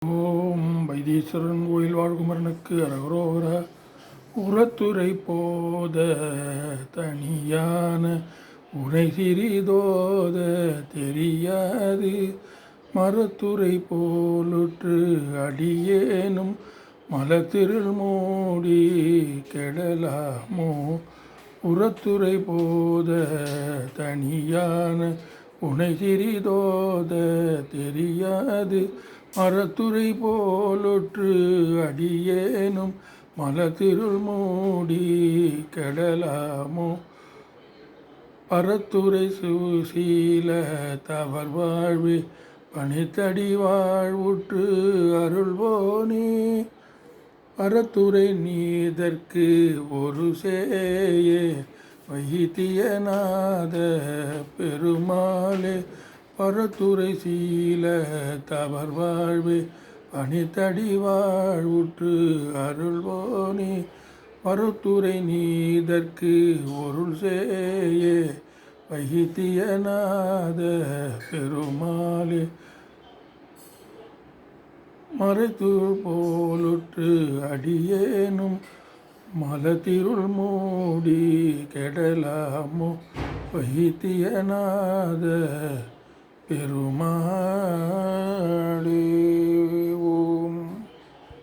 ஓம் வைத்தீஸ்வரன் கோயில் வாழ்குமரனுக்கு அரகரோகர. உரத்துறை போத தனியான உரை சிறிதோத தெரியாது மரத்துறை போலுற்று அடியேனும் மலத்திருள் மூடி கெடலாமோ. உரத்துறை போத தனியான உனை சிறிதோத தெரியாது மரத்துறை போலுற்று அடியேனும் மலத்திருள் மூடி கெடலாமோ. பரத்துறை சுசீல தவர் வாழ்வே பணித்தடி வாழ்வுற்று அருள்வோனே. பரத்துறை நீதற்கு ஒரு சேயே வைத்தியநாத பெருமாளே. பரத்துறை சீல தவர் வாழ்வே பணித்தடி வாழ்வுற்று அருள்வோனே. பரத்துறை நீதற்கு ஒருள் சேயே வைத்தியநாத பெருமாளே. மறைத்துள் போலுற்று அடியேனும் மலத்திருள் மூடி கெடலாமோ. வைத்தியநாத பெருமாளே.